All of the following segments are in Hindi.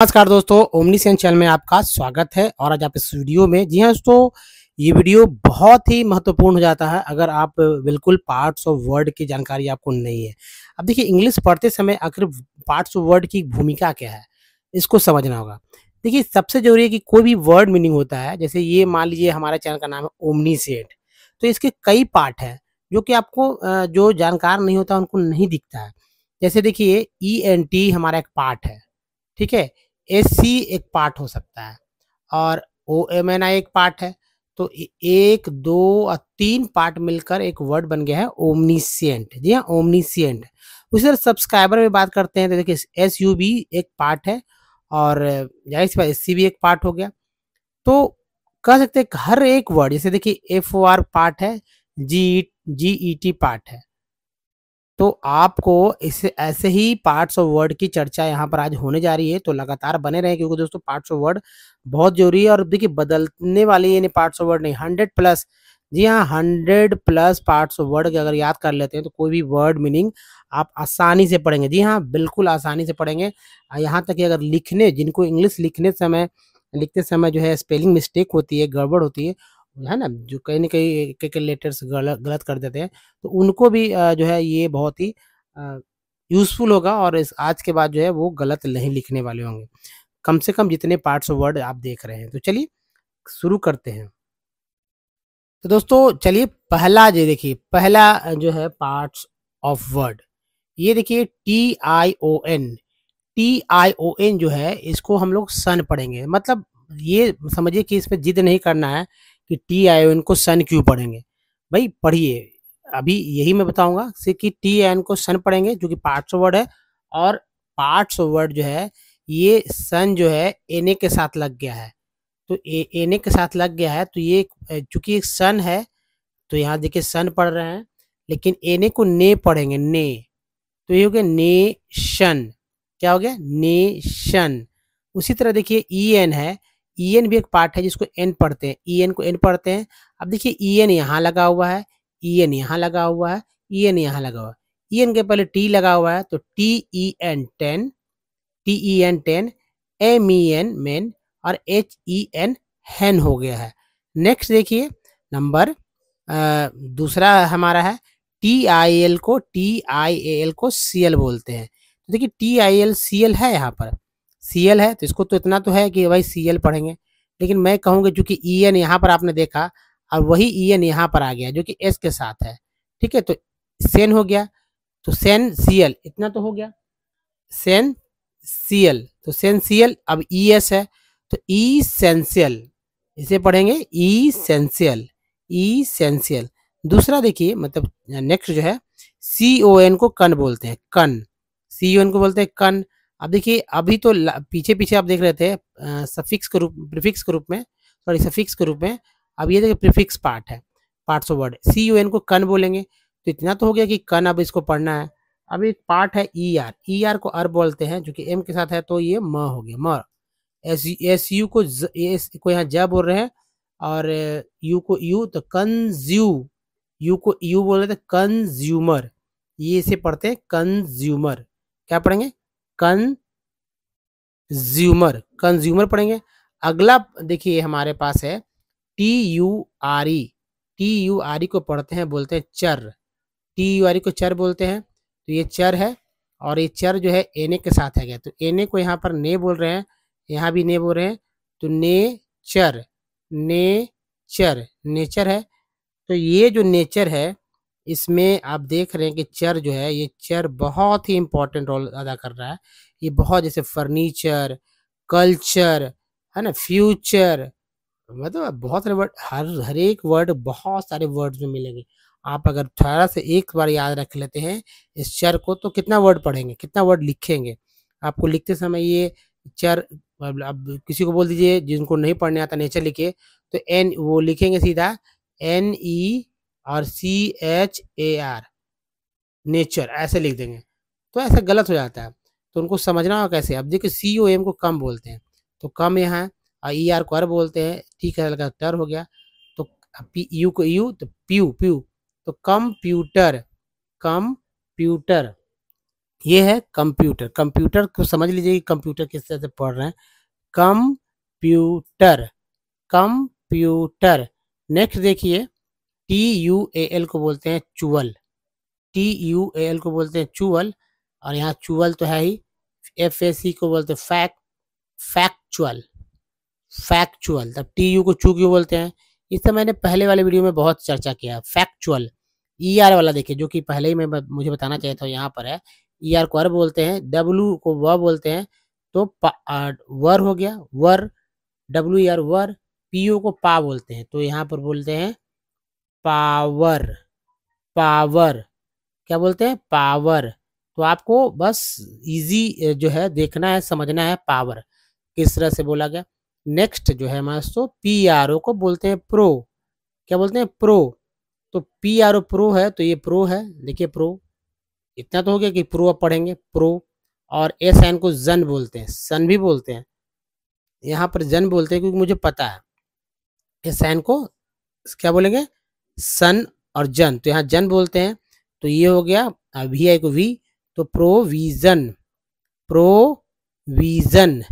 नमस्कार दोस्तों, ओमनीसेंस चैनल में आपका स्वागत है। और आज आप इस वीडियो में जी हाँ दोस्तों, ये वीडियो बहुत ही महत्वपूर्ण हो जाता है अगर आप बिल्कुल पार्ट्स ऑफ वर्ड की जानकारी आपको नहीं है। अब देखिए, इंग्लिश पढ़ते समय आखिर पार्ट्स ऑफ वर्ड की भूमिका क्या है, इसको समझना होगा। देखिए, सबसे ज़रूरी है कि कोई भी वर्ड मीनिंग होता है, जैसे ये मान लीजिए हमारे चैनल का नाम है ओमनीसेंट, तो इसके कई पार्ट हैं जो कि आपको जो जानकार नहीं होता उनको नहीं दिखता है। जैसे देखिए, ENT हमारा एक पार्ट है, ठीक है? SC एक पार्ट हो सकता है और OMNI एक पार्ट है। तो 1, 2 और 3 पार्ट मिलकर एक वर्ड बन गया है ओमनीसिएंट। जी हाँ, ओमनीसिएंट। उसी तरह सब्सक्राइबर में बात करते हैं तो देखिए, SUB एक पार्ट है और जाहिर-सी बात SC भी एक पार्ट हो गया। तो कह सकते हैं कि हर एक वर्ड, जैसे देखिए FOR पार्ट है, GET पार्ट है। तो आपको इसे ऐसे ही पार्ट्स ऑफ वर्ड की चर्चा यहाँ पर आज होने जा रही है, तो लगातार बने रहें क्योंकि दोस्तों पार्ट्स ऑफ वर्ड बहुत ज़रूरी है। और देखिए, बदलने वाली ये नहीं पार्ट्स ऑफ वर्ड नहीं, 100 प्लस, जी हाँ 100 प्लस पार्ट्स ऑफ वर्ड के अगर याद कर लेते हैं तो कोई भी वर्ड मीनिंग आप आसानी से पढ़ेंगे। जी हाँ, बिल्कुल आसानी से पढ़ेंगे। यहाँ तक कि अगर जिनको इंग्लिश लिखते समय जो है स्पेलिंग मिस्टेक होती है, गड़बड़ होती है ना, जो कहीं न कहीं एक-एक लेटर्स गलत कर देते हैं, तो उनको भी जो है ये बहुत ही यूज़फुल होगा और इस आज के बाद जो है वो गलत नहीं लिखने वाले होंगे। कम से कम जितने पार्ट्स ऑफ वर्ड आप देख रहे हैं। तो चलिए शुरू करते हैं। तो दोस्तों चलिए, पहला जो है पार्ट्स ऑफ वर्ड, ये देखिए TION। TION जो है इसको हम लोग सन पढ़ेंगे। मतलब ये समझिए कि इसमें ज़िद नहीं करना है कि TION को सन क्यों पढ़ेंगे। भई पढ़िए, अभी यही मैं बताऊँगा से कि TION को सन पढ़ेंगे जो कि पार्ट्स ऑफ वर्ड है। और पार्ट्स ऑफ वर्ड जो है ये सन जो है NA के साथ लग गया है। तो NA के साथ लग गया है तो ये चूँकि एक सन है, तो यहाँ देखिए सन पढ़ रहे हैं, लेकिन NA को ने पढ़ेंगे, ने। तो ये हो गया नेशन। क्या हो गया? नेशन। उसी तरह देखिए EN है, EN भी एक पार्ट है जिसको एन पढ़ते हैं, EN को एन पढ़ते हैं। अब देखिए EN यहाँ लगा हुआ है, EN यहाँ लगा हुआ है, EN यहाँ लगा हुआ है। EN के पहले T लगा हुआ है तो TEN 10, TEN 10, MEN मेन और HEN हैन हो गया है। नेक्स्ट देखिए नंबर दूसरा हमारा है TIAL को CL बोलते हैं। तो देखिए TIL CL है, यहाँ पर CL है तो इसको तो इतना तो है कि भाई CL पढ़ेंगे। लेकिन मैं कहूँगा चूँकि EN यहाँ पर आपने देखा और वही EN यहाँ पर आ गया जो कि S के साथ है। ठीक है, तो सेन हो गया, तो सेन CL इतना तो हो गया, सेन CL। तो सेन CL अब ES है तो इसेंशियल, इसे पढ़ेंगे इसेंशियल, इसेंशियल। दूसरा देखिए, मतलब नेक्स्ट जो है CON को कन बोलते हैं, कन। CON को बोलते हैं कन। अब देखिए, अभी तो पीछे आप देख रहे थे सफिक्स के रूप, प्रीफिक्स के रूप में, सॉरी सफिक्स के रूप में। अब ये देखिए प्रीफिक्स पार्ट है, पार्ट्स ऑफ वर्ड। CON को कन बोलेंगे तो इतना तो हो गया कि कन अब इसको पढ़ना है। अब एक पार्ट है ER को अर बोलते हैं जो कि M के साथ है, तो ये म हो गया, म। SU को यहाँ ज बोल रहे हैं और यू को यू, तो यू को यू बोल रहे थे, कंज्यूमर। ये इसे पढ़ते हैं कंज्यूमर। क्या पढ़ेंगे? कंज्यूमर, कंज्यूमर पढ़ेंगे। अगला देखिए हमारे पास है TURE। TURE को पढ़ते हैं, बोलते हैं चर। TURE को चर बोलते हैं, तो ये चर है और ये चर जो है NA के साथ है गया, तो NA को यहाँ पर ने बोल रहे हैं, यहाँ भी ने बोल रहे हैं, तो नेचर, नेचर, नेचर है। तो ये जो नेचर है इसमें आप देख रहे हैं कि चर जो है, ये चर बहुत ही इम्पोर्टेंट रोल अदा कर रहा है। ये बहुत, जैसे फर्नीचर, कल्चर, है ना, फ्यूचर, मतलब बहुत सारे वर्ड, हर एक वर्ड बहुत सारे वर्ड्स में मिलेंगे। आप अगर थोड़ा से एक बार याद रख लेते हैं इस चर को, तो कितना वर्ड पढ़ेंगे, कितना वर्ड लिखेंगे। आपको लिखते समय ये चर, अब किसी को बोल दीजिए जिनको नहीं पढ़ने आता नेचर लिखिए, तो एन वो लिखेंगे सीधा NE और CHAR, नेचर ऐसे लिख देंगे, तो ऐसा गलत हो जाता है। तो उनको समझना होगा कैसे। अब देखिए COM को कम बोलते हैं, तो कम यहाँ है, और ER को अर बोलते हैं, ठीक है, लगा टर हो गया। तो यू को यू, तो प्यू प्यू, तो कंप्यूटर, कंप्यूटर। ये है कंप्यूटर। कंप्यूटर को समझ लीजिए कि कंप्यूटर किस तरह से पढ़ रहे हैं, कंप्यूटर, कंप्यूटर। नेक्स्ट देखिए, TUAL को बोलते हैं चुअल, TUAL को बोलते हैं चुअल, और यहाँ चुअल तो है ही। FAC को बोलते हैं फैक्चुअल, फैक्चुअल। तब TU को चू क्यों बोलते हैं, इससे मैंने पहले वाले वीडियो में बहुत चर्चा किया। फैक्चुअल, ER वाला देखिए, जो कि पहले ही मुझे बताना चाहिए था, यहाँ पर है। ER को अर बोलते हैं, W को व बोलते हैं, तो वर हो गया, वर, WER वर। PO को पा बोलते हैं, तो यहाँ पर बोलते हैं पावर, पावर। क्या बोलते हैं, पावर। तो आपको बस इजी जो है देखना है, समझना है पावर किस तरह से बोला गया। नेक्स्ट जो है हमारे दोस्तों, PRO को बोलते हैं प्रो। क्या बोलते हैं, प्रो। तो PRO प्रो है, तो ये प्रो है, देखिए प्रो। इतना तो हो गया कि प्रो अब पढ़ेंगे, प्रो। और SN को जन बोलते हैं, सन भी बोलते हैं, यहाँ पर जन बोलते हैं क्योंकि मुझे पता है। SN को क्या बोलेंगे, सन और जन, तो यहाँ जन बोलते हैं। तो ये हो गया, VI को वी, तो प्रोविजन, प्रोविजन।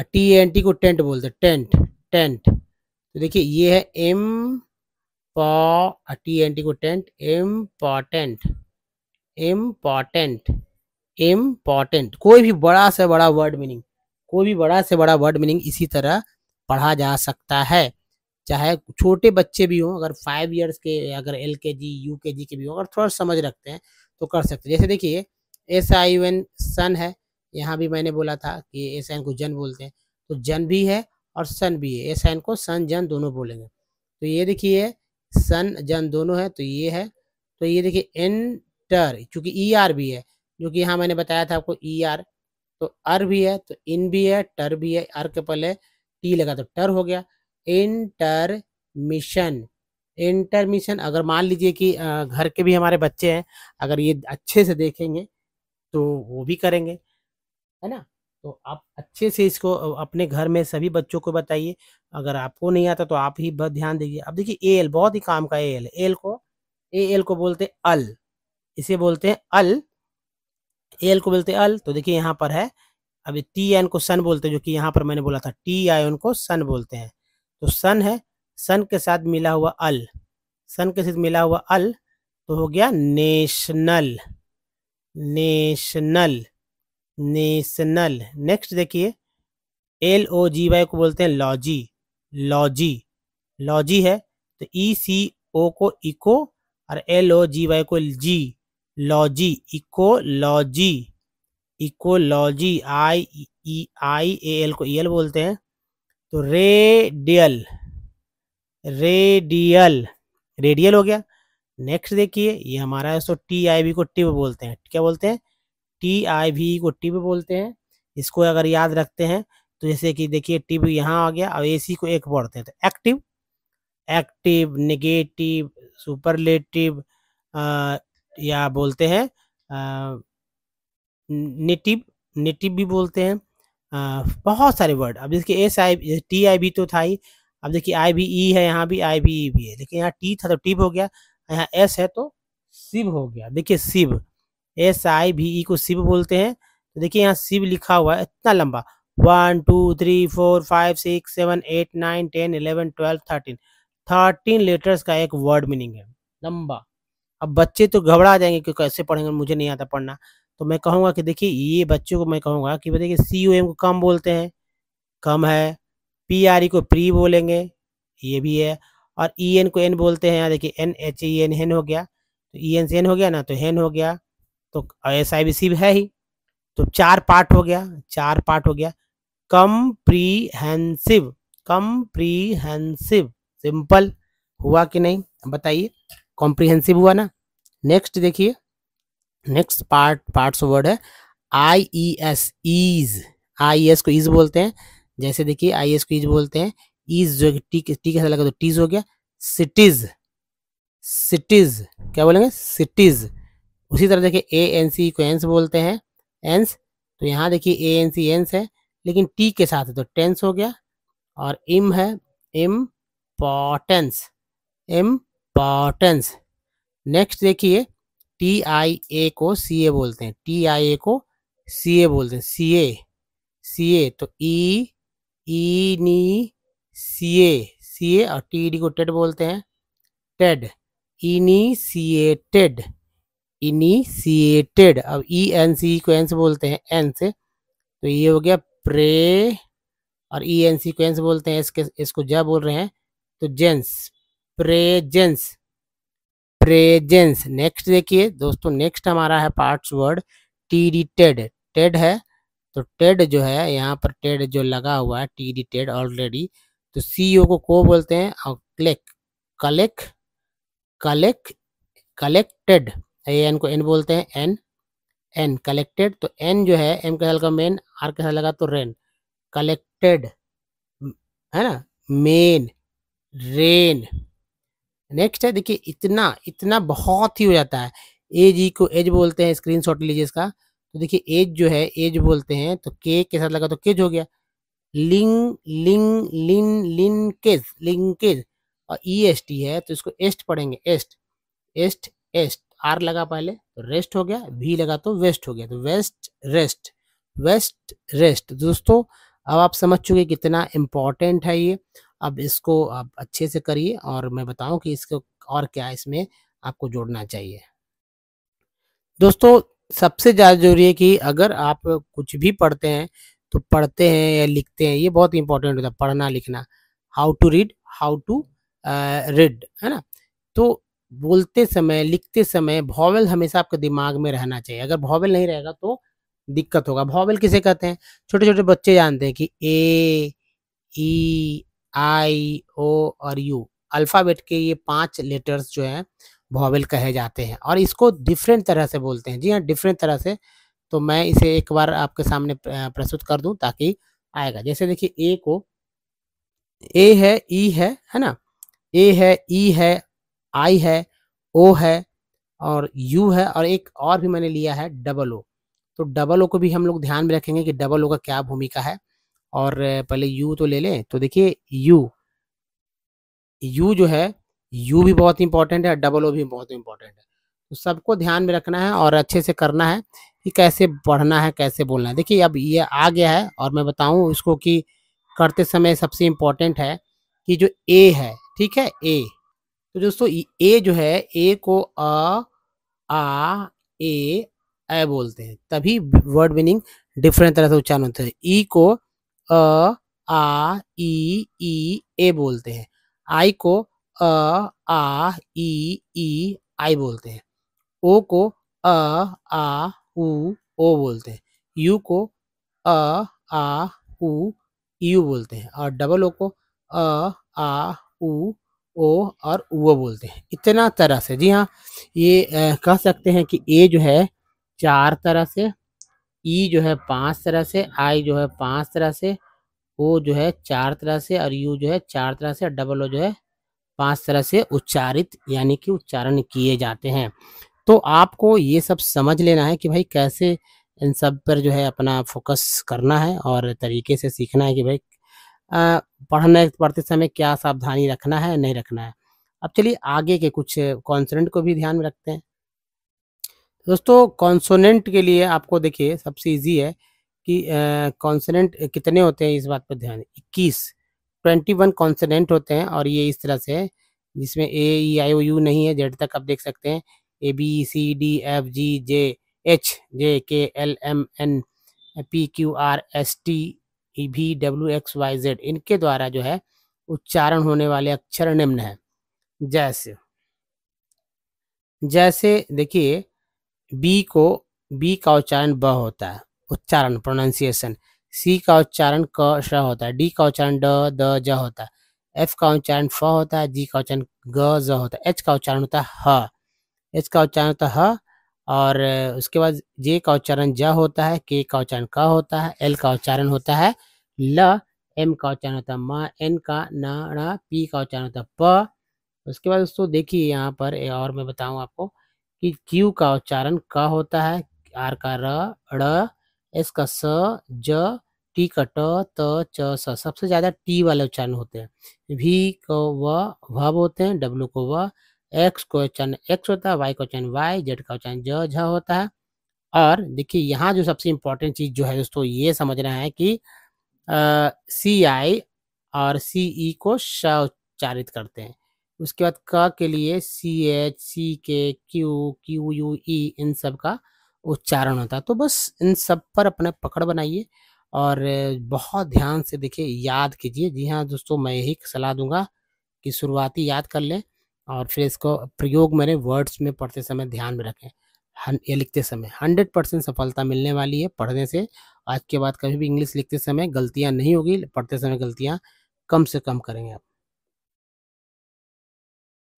TNT को टेंट बोलते हैं, टेंट, टेंट। तो देखिए ये है TNT को टेंट, इम्पॉर्टेंट, इम्पॉर्टेंट, इम्पॉर्टेंट। कोई भी बड़ा से बड़ा वर्ड मीनिंग, कोई भी बड़ा से बड़ा वर्ड मीनिंग इसी तरह पढ़ा जा सकता है, चाहे छोटे बच्चे भी हों। अगर 5 इयर्स के, अगर LKG UKG के भी हों, अगर थोड़ा समझ रखते हैं तो कर सकते हैं। जैसे देखिए SIN सन है, यहाँ भी मैंने बोला था कि SIN को जन बोलते हैं, तो जन भी है और सन भी है। SIN को सन जन दोनों बोलेंगे। तो ये देखिए सन जन दोनों है, तो ये है। तो ये देखिए एंटर, चूंकि ER भी है, जो कि यहाँ मैंने बताया था आपको ER, तो अर भी है, तो इन भी है, टर भी है। अर के पहले टी लगा तो टर हो गया। Intermission, intermission. अगर मान लीजिए कि घर के भी हमारे बच्चे हैं, अगर ये अच्छे से देखेंगे तो वो भी करेंगे, है ना। तो आप अच्छे से इसको अपने घर में सभी बच्चों को बताइए। अगर आपको नहीं आता तो आप ही बहुत ध्यान दीजिए। अब देखिए एल बहुत ही काम का एल, एल को बोलते हैं अल, इसे बोलते हैं अल, एल को बोलते हैं अल। तो देखिए यहाँ पर है, अभी TN को सन बोलते हैं, जो कि यहाँ पर मैंने बोला था TIN को सन बोलते हैं। तो सन है, सन के साथ मिला हुआ अल, सन के साथ मिला हुआ अल, तो हो गया नेशनल, नेशनल, नेशनल। नेक्स्ट देखिए LOGY को बोलते हैं लॉजी, लॉजी, लॉजी है। तो ECO को इको और LOGY को जी, लॉजी, इकोलॉजी, इकोलॉजी। IEAL को EL बोलते हैं। तो रेडियल, रेडियल, रेडियल हो गया। नेक्स्ट देखिए ये हमारा है, सो TIV को टिब बोलते हैं। क्या बोलते हैं, TIV को टिब बोलते हैं। इसको अगर याद रखते हैं तो जैसे कि देखिए टिब यहाँ आ गया, और AC को एक पढ़ते हैं, तो एक्टिव, एक्टिव, नेगेटिव, सुपरलेटिव, या बोलते हैं नेटिव, नेटिव भी बोलते हैं। बहुत सारे वर्ड। अब देखिए TIV तो था ही, अब देखिए IVE है, यहाँ भी IVE भी है, लेकिन यहाँ T था तो टिब हो गया, यहाँ S है तो सिब हो गया। देखिए सिब, SIVE को सिब बोलते हैं। तो देखिए यहाँ सिब लिखा हुआ है इतना लंबा, 1 2 3 4 5 6 7 8 9 10 11 12 13, 13 लेटर्स का एक वर्ड मीनिंग है, लंबा। अब बच्चे तो घबरा जाएंगे कि कैसे पढ़ेंगे, मुझे नहीं आता पढ़ना। तो मैं कहूँगा कि देखिए ये बच्चों को मैं कहूँगा कि देखिए COM को कम बोलते हैं, कम है। PRE को प्री बोलेंगे, ये भी है। और EN को एन बोलते हैं, यहाँ देखिए NHEN, हेन हो गया। तो EN से एन हो गया ना, तो हेन हो गया। तो SIBC है ही। तो 4 पार्ट हो गया, 4 पार्ट हो गया। कम्प्रीहेंसिव, कम्प्रीहेंसिव, सिंपल हुआ कि नहीं बताइए, कॉम्प्रीहेंसिव हुआ ना। नेक्स्ट देखिए, नेक्स्ट पार्ट्स वर्ड है IES, ईज, IES को ईज बोलते हैं। जैसे देखिए IES को ईज बोलते हैं, ईज जो टी के साथ लगा तो टीज हो गया। सिटीज, सिटीज, क्या बोलेंगे, सिटीज। उसी तरह देखिए ANC को एंस बोलते हैं, एंस। तो यहाँ देखिए ANC एंस है, लेकिन टी के साथ है तो टेंस हो गया। और इम है, इम्पॉर्टेंस, इम्पॉर्टेंस। नेक्स्ट देखिए TIA को CA बोलते हैं, TIA को CA बोलते हैं, CA तो CA और TED को टेड बोलते हैं, टेड, इनिशिएटेड। अब ENC को एन से बोलते हैं, एन से, तो ये हो गया प्रे, और ENC को एन से बोलते हैं, इसको जा बोल रहे हैं, तो जेंस, प्रेजेंस, नेक्स्ट देखिए दोस्तों, नेक्स्ट हमारा है पार्ट्स वर्ड TD, टेड है, तो टेड जो है यहाँ पर, टेड जो लगा हुआ है, TD टेड ऑलरेडी, तो CO को बोलते हैं, और कलेक्टेड, एन को एन बोलते हैं, एन कलेक्टेड, तो एन जो है एम के साथ लगा मेन, आर के साथ लगा तो रेन, कलेक्टेड, है ना, मेन, रेन। नेक्स्ट है देखिए, इतना बहुत ही हो जाता है। एज को एज बोलते हैं, स्क्रीनशॉट लीजिए इसका, तो देखिए एज जो है एज बोलते हैं, तो के साथ लगा तो केज हो गया, लिंकेज, और EST है तो इसको एस्ट पढ़ेंगे, एस्ट, आर लगा पहले तो रेस्ट हो गया, V लगा तो वेस्ट हो गया, तो वेस्ट रेस्ट। दोस्तों अब आप समझ चुके कितना इम्पोर्टेंट है ये। अब इसको आप अच्छे से करिए और मैं बताऊं कि इसको और क्या इसमें आपको जोड़ना चाहिए। दोस्तों सबसे ज़्यादा जरूरी है कि अगर आप कुछ भी पढ़ते हैं तो पढ़ते हैं या लिखते हैं, ये बहुत इंपॉर्टेंट होता है, पढ़ना लिखना, हाउ टू रीड, है ना। तो बोलते समय, लिखते समय वॉवेल हमेशा आपके दिमाग में रहना चाहिए। अगर वॉवेल नहीं रहेगा तो दिक्कत होगा। वॉवेल किसे कहते हैं? छोटे छोटे बच्चे जानते हैं कि ए, ई, आई, ओ और यू, अल्फ़ाबेट के ये 5 लेटर्स जो हैं वॉवेल कहे जाते हैं, और इसको डिफरेंट तरह से बोलते हैं। जी हाँ, डिफरेंट तरह से। तो मैं इसे एक बार आपके सामने प्रस्तुत कर दूं ताकि आएगा। जैसे देखिए, ए को ए है, ई है ना, ए है, ई है, आई है, ओ है और यू है, और एक और भी मैंने लिया है डबल ओ। तो डबल ओ को भी हम लोग ध्यान में रखेंगे कि डबल ओ का क्या भूमिका है। और पहले यू तो ले लें, तो देखिए यू जो है, यू भी बहुत इंपॉर्टेंट है, डबल ओ भी बहुत इंपॉर्टेंट है। तो सबको ध्यान में रखना है और अच्छे से करना है कि कैसे पढ़ना है, कैसे बोलना है। देखिए अब ये आ गया है, और मैं बताऊं इसको कि करते समय सबसे इम्पोर्टेंट है कि जो ए है, ठीक है, ए, तो दोस्तों ए जो है, ए को आ, ए बोलते हैं, तभी वर्ड मीनिंग डिफरेंट तरह से उच्चारण होता है। ई को आ, ई, ए बोलते हैं। आई को ई, आई बोलते हैं। ओ को ओ बोलते हैं। यू को उ, यू बोलते हैं, और डबल ओ को उ, ओ और उ बोलते हैं। इतना तरह से, जी हाँ, ये कह सकते हैं कि ए जो है 4 तरह से, ई जो है 5 तरह से, आई जो है 5 तरह से, ओ जो है 4 तरह से, और यू जो है 4 तरह से, और डबल ओ जो है 5 तरह से उच्चारित यानी कि उच्चारण किए जाते हैं। तो आपको ये सब समझ लेना है कि भाई कैसे इन सब पर जो है अपना फोकस करना है, और तरीके से सीखना है कि भाई पढ़ते समय क्या सावधानी रखना है, नहीं रखना है। अब चलिए आगे के कुछ कॉन्सोनेंट को भी ध्यान में रखते हैं। दोस्तों कॉन्सोनेंट के लिए आपको देखिए सबसे ईजी है कि कॉन्सोनेंट कितने होते हैं, इस बात पर ध्यान, 21 कॉन्सोनेंट होते हैं, और ये इस तरह से है जिसमें ए, ई, आई, ओ, यू नहीं है, जेड तक आप देख सकते हैं, A, B, C, D, F, G, J, H, J, K, L, M, N, P, Q, R, S, T, V, W, X, Y, Z. इनके द्वारा जो है उच्चारण होने वाले अक्षर निम्न है। जैसे जैसे देखिए, बी का उच्चारण ब होता है, उच्चारण प्रोनाउंसिएशन। सी का उच्चारण क श होता है। डी का उच्चारण ड द ज होता है। एफ का उच्चारण फ होता है। जी का उच्चारण ग ज होता है। एच का उच्चारण होता है ह। एच का उच्चारण होता है ह। और उसके बाद जे का उच्चारण ज होता है। के का उच्चारण क होता है। एल का उच्चारण होता है ल। एम का उच्चारण होता है म। एन का न ण। पी का उच्चारण होता है प। उसके बाद दोस्तों देखिए यहाँ पर और मैं बताऊँ आपको कि क्यू का उच्चारण क होता है। आर का र, ड़, एस का स, ज, टी का ट, त, च, स। सबसे ज़्यादा टी वाले उच्चारण होते हैं। वी को व, भ बोलते हैं। डब्ल्यू को व, एक्स का उच्चारण एक्स होता है, वाई का उच्चारण वाई, जेड का उच्चारण ज, झ होता है। और देखिए यहाँ जो सबसे इम्पोर्टेंट चीज़ जो है दोस्तों ये समझना है कि सी आई और सी ई को श उच्चारित करते हैं। उसके बाद क के लिए सी एच, सी के, क्यू, क्यू यू ई इन सब का उच्चारण होता है। तो बस इन सब पर अपना पकड़ बनाइए और बहुत ध्यान से देखिए याद कीजिए। जी हाँ दोस्तों, मैं यही सलाह दूँगा कि शुरुआती याद कर लें और फिर इसको प्रयोग मेरे वर्ड्स में पढ़ते समय ध्यान में रखें। ये लिखते समय 100% सफलता मिलने वाली है पढ़ने से। आज के बाद कभी भी इंग्लिश लिखते समय गलतियाँ नहीं होगी, पढ़ते समय गलतियाँ कम से कम करेंगे आप।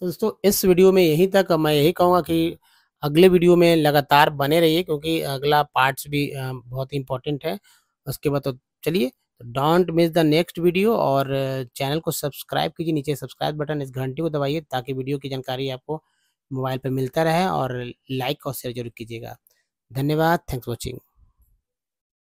तो दोस्तों इस वीडियो में यहीं तक मैं यही कहूँगा कि अगले वीडियो में लगातार बने रहिए क्योंकि अगला पार्ट्स भी बहुत ही इम्पोर्टेंट है। उसके बाद तो चलिए don't miss the next video और चैनल को सब्सक्राइब कीजिए, नीचे सब्सक्राइब बटन इस घंटी को दबाइए ताकि वीडियो की जानकारी आपको मोबाइल पे मिलता रहे और लाइक और शेयर ज़रूर कीजिएगा। धन्यवाद, थैंक्स फॉर वॉचिंग।